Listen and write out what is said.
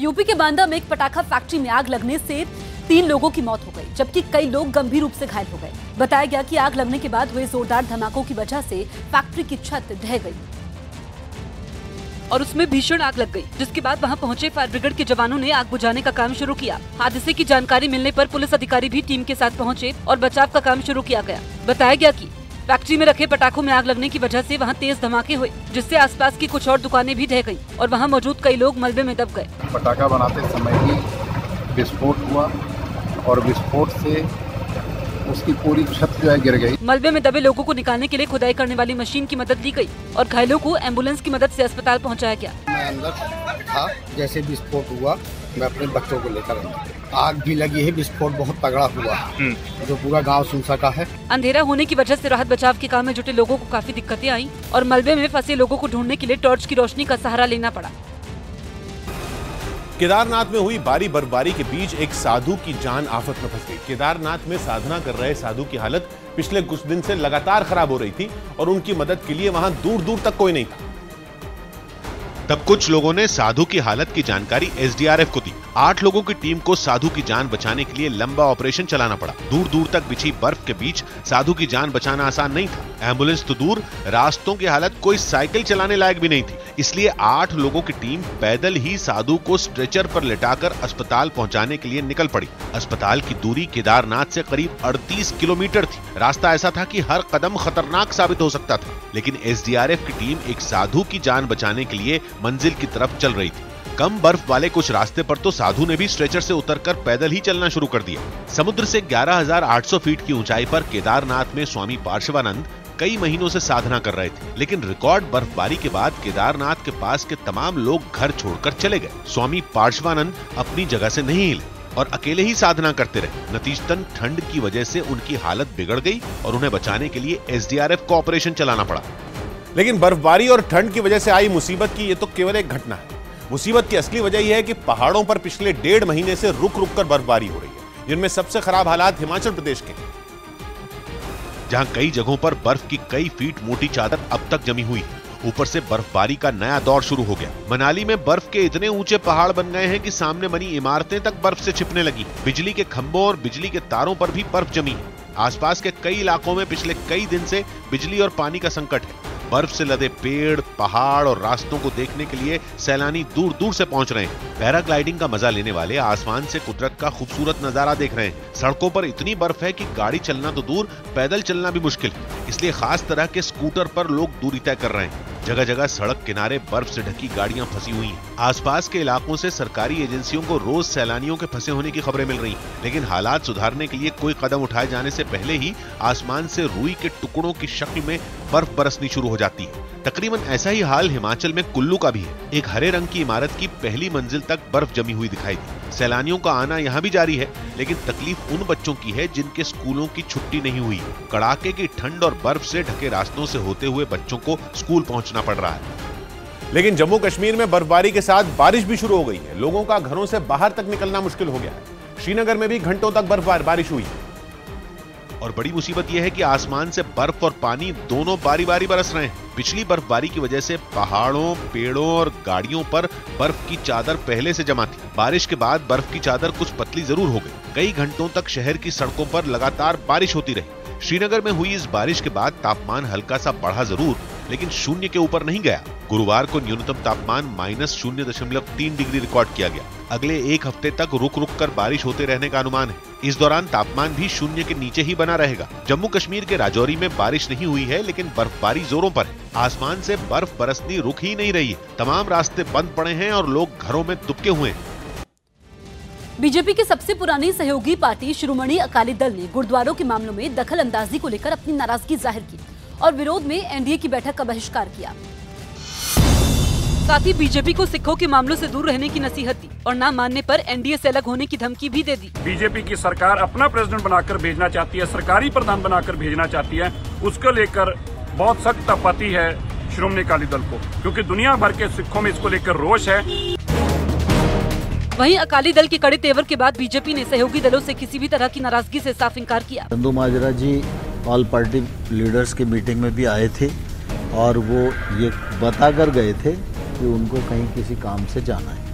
UP के बांदा में एक पटाखा फैक्ट्री में आग लगने से 3 लोगों की मौत हो गई, जबकि कई लोग गंभीर रूप से घायल हो गए। बताया गया कि आग लगने के बाद हुए जोरदार धमाकों की वजह से फैक्ट्री की छत ढह गई और उसमें भीषण आग लग गई, जिसके बाद वहां पहुंचे फायर ब्रिगेड के जवानों ने आग बुझाने का काम शुरू किया। हादसे की जानकारी मिलने पर पुलिस अधिकारी भी टीम के साथ पहुंचे और बचाव का काम शुरू किया गया। बताया गया कि फैक्ट्री में रखे पटाखों में आग लगने की वजह से वहां तेज धमाके हुए, जिससे आसपास की कुछ और दुकानें भी ढह गईं और वहां मौजूद कई लोग मलबे में दब गए। पटाखा बनाते समय ही विस्फोट हुआ और विस्फोट से उसकी पूरी छत जो है गिर गई। मलबे में दबे लोगों को निकालने के लिए खुदाई करने वाली मशीन की मदद ली गई और घायलों को एम्बुलेंस की मदद से अस्पताल पहुंचाया गया। मैं अंदर था, जैसे विस्फोट हुआ मैं अपने बच्चों को लेकर आग भी लगी है, विस्फोट बहुत तगड़ा हुआ जो पूरा गांव सुन सका है। अंधेरा होने की वजह से राहत बचाव के काम में जुटे लोगों को काफी दिक्कतें आई और मलबे में फंसे लोगों को ढूंढने के लिए टॉर्च की रोशनी का सहारा लेना पड़ा। केदारनाथ में हुई भारी बर्फबारी के बीच एक साधु की जान आफत में फंस गई। केदारनाथ में साधना कर रहे साधु की हालत पिछले कुछ दिन से लगातार खराब हो रही थी और उनकी मदद के लिए वहां दूर दूर तक कोई नहीं था। तब कुछ लोगों ने साधु की हालत की जानकारी एसडीआरएफ को दी। 8 लोगों की टीम को साधु की जान बचाने के लिए लंबा ऑपरेशन चलाना पड़ा। दूर दूर तक बिछी बर्फ के बीच साधु की जान बचाना आसान नहीं था। एम्बुलेंस तो दूर, रास्तों की हालत कोई साइकिल चलाने लायक भी नहीं थी। इसलिए 8 लोगों की टीम पैदल ही साधु को स्ट्रेचर पर लेटाकर अस्पताल पहुंचाने के लिए निकल पड़ी। अस्पताल की दूरी केदारनाथ से करीब 38 किलोमीटर थी। रास्ता ऐसा था कि हर कदम खतरनाक साबित हो सकता था, लेकिन एसडीआरएफ की टीम एक साधु की जान बचाने के लिए मंजिल की तरफ चल रही थी। कम बर्फ वाले कुछ रास्ते पर तो साधु ने भी स्ट्रेचर से उतरकर पैदल ही चलना शुरू कर दिया। समुद्र से 11,800 फीट की ऊंचाई पर केदारनाथ में स्वामी पार्श्वानंद कई महीनों से साधना कर रहे थे, लेकिन रिकॉर्ड बर्फबारी के बाद केदारनाथ के पास के तमाम लोग घर छोड़कर चले गए। स्वामी पार्श्वानंद अपनी जगह से नहीं हिले और अकेले ही साधना करते रहे। नतीजतन ठंड की वजह से उनकी हालत बिगड़ गई और उन्हें बचाने के लिए एसडीआरएफ को ऑपरेशन चलाना पड़ा। लेकिन बर्फबारी और ठंड की वजह से आई मुसीबत की ये तो केवल एक घटना है। मुसीबत की असली वजह यह है कि पहाड़ों पर पिछले 1.5 महीने से रुक रुक कर बर्फबारी हो रही है, जिनमें सबसे खराब हालात हिमाचल प्रदेश के, जहां कई जगहों पर बर्फ की कई फीट मोटी चादर अब तक जमी हुई है। ऊपर से बर्फबारी का नया दौर शुरू हो गया। मनाली में बर्फ के इतने ऊंचे पहाड़ बन गए हैं कि सामने बनी इमारतें तक बर्फ से छिपने लगी। बिजली के खंभों और बिजली के तारों पर भी बर्फ जमी है। आसपास के कई इलाकों में पिछले कई दिन से बिजली और पानी का संकट है। बर्फ से लदे पेड़, पहाड़ और रास्तों को देखने के लिए सैलानी दूर दूर से पहुंच रहे हैं। पैराग्लाइडिंग का मजा लेने वाले आसमान से कुदरत का खूबसूरत नजारा देख रहे हैं। सड़कों पर इतनी बर्फ है कि गाड़ी चलना तो दूर, पैदल चलना भी मुश्किल है। इसलिए खास तरह के स्कूटर पर लोग दूरी तय कर रहे हैं। जगह जगह सड़क किनारे बर्फ से ढकी गाड़ियां फंसी हुई हैं। आसपास के इलाकों से सरकारी एजेंसियों को रोज सैलानियों के फंसे होने की खबरें मिल रही हैं, लेकिन हालात सुधारने के लिए कोई कदम उठाए जाने से पहले ही आसमान से रुई के टुकड़ों की शक्ल में बर्फ बरसनी शुरू हो जाती है। तकरीबन ऐसा ही हाल हिमाचल में कुल्लू का भी है। एक हरे रंग की इमारत की पहली मंजिल तक बर्फ जमी हुई दिखाई दी। सैलानियों का आना यहाँ भी जारी है, लेकिन तकलीफ उन बच्चों की है जिनके स्कूलों की छुट्टी नहीं हुई। कड़ाके की ठंड और बर्फ से ढके रास्तों से होते हुए बच्चों को स्कूल पहुंचना पड़ रहा है। लेकिन जम्मू कश्मीर में बर्फबारी के साथ बारिश भी शुरू हो गई है। लोगों का घरों से बाहर तक निकलना मुश्किल हो गया है। श्रीनगर में भी घंटों तक बर्फबारी हुई है। और बड़ी मुसीबत यह है कि आसमान से बर्फ और पानी दोनों बारी बारी बरस रहे हैं। पिछली बर्फबारी की वजह से पहाड़ों, पेड़ों और गाड़ियों पर बर्फ की चादर पहले से जमा थी। बारिश के बाद बर्फ की चादर कुछ पतली जरूर हो गई। कई घंटों तक शहर की सड़कों पर लगातार बारिश होती रही। श्रीनगर में हुई इस बारिश के बाद तापमान हल्का सा बढ़ा जरूर, लेकिन 0 के ऊपर नहीं गया। गुरुवार को न्यूनतम तापमान -0.3 डिग्री रिकॉर्ड किया गया। अगले 1 हफ्ते तक रुक रुक कर बारिश होते रहने का अनुमान है। इस दौरान तापमान भी 0 के नीचे ही बना रहेगा। जम्मू कश्मीर के राजौरी में बारिश नहीं हुई है, लेकिन बर्फबारी जोरों पर है। आसमान से बर्फ बरसनी रुक ही नहीं रही है। तमाम रास्ते बंद पड़े हैं और लोग घरों में दुबके हुए हैं। बीजेपी की सबसे पुरानी सहयोगी पार्टी शिरोमणि अकाली दल ने गुरुद्वारों के मामलों में दखल अंदाजी को लेकर अपनी नाराजगी जाहिर की और विरोध में एनडीए की बैठक का बहिष्कार किया। साथ ही बीजेपी को सिखों के मामलों से दूर रहने की नसीहत दी और न मानने पर एनडीए से अलग होने की धमकी भी दे दी। बीजेपी की सरकार अपना प्रेसिडेंट बनाकर भेजना चाहती है, सरकारी प्रधान बनाकर भेजना चाहती है। उसको लेकर बहुत सख्त आपत्ति है शिरोमणि अकाली दल को, क्योंकि दुनिया भर के सिखों में इसको लेकर रोष है। वहीं अकाली दल के कड़े तेवर के बाद बीजेपी ने सहयोगी दलों से किसी भी तरह की नाराजगी से साफ इंकार किया। चंदूमाजरा जी ऑल पार्टी लीडर्स की मीटिंग में भी आए थे और वो ये बताकर गए थे कि उनको कहीं किसी काम से जाना है।